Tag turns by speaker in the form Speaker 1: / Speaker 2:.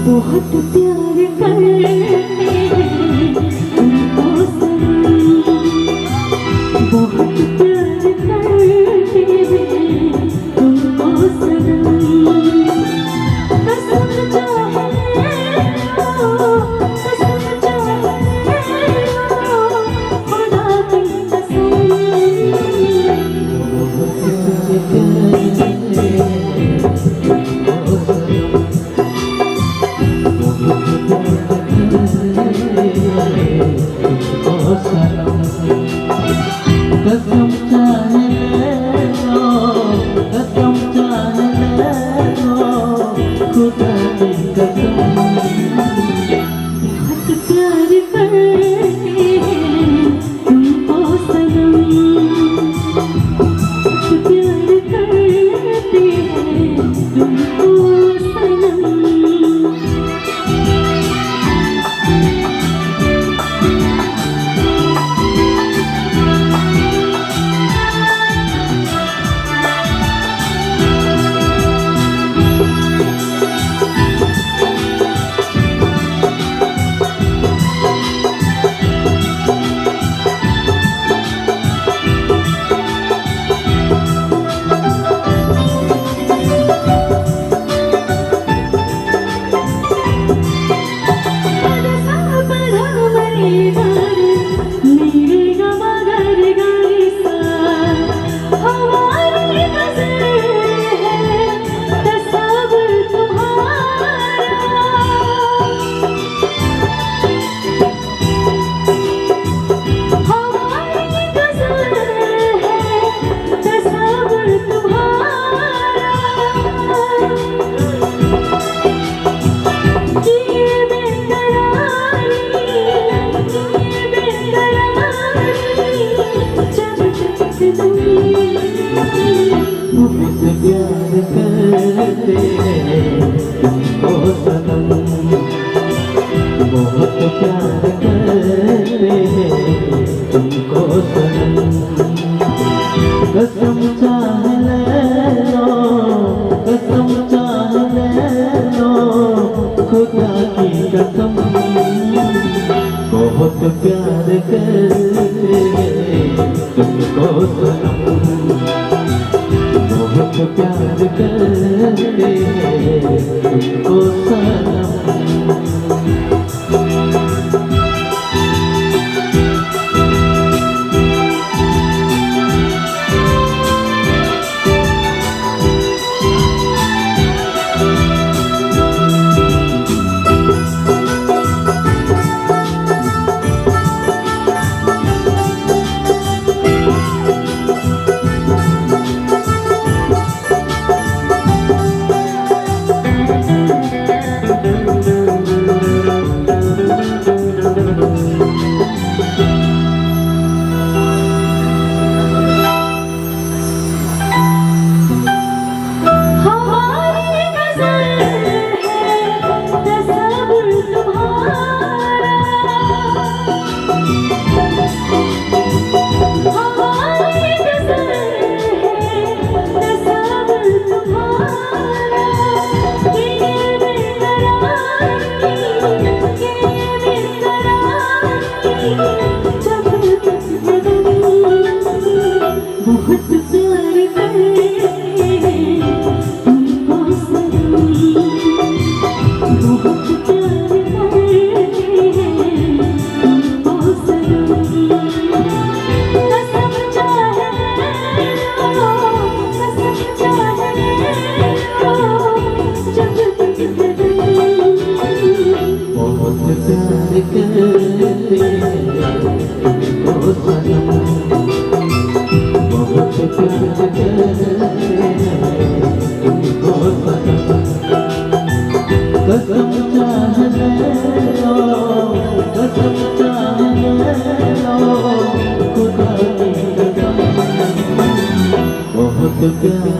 Speaker 1: बहुत प्यार करते हैं तुमको सनम, बहुत प्यार करते हैं तुमको सनम। कसम चाहे लो, कसम चाहे लो, खुदा की कसम।
Speaker 2: कसम चाहे लो, कसम चाहे लो, खुदा की कसम।
Speaker 1: बहुत प्यार करते हैं तुमको सनम, बहुत प्यार करते हैं तुमको सनम।
Speaker 2: बहुत प्यार करते हैं तुमको सनम, बहुत प्यार करते हैं तुमको सनम। कसम चाहे लो, कसम चाहे लो, खुदा की कसम। बहुत प्यार करते हैं तुमको सनम, बहुत प्यार करते हैं तुमको सनम। बहुत प्यार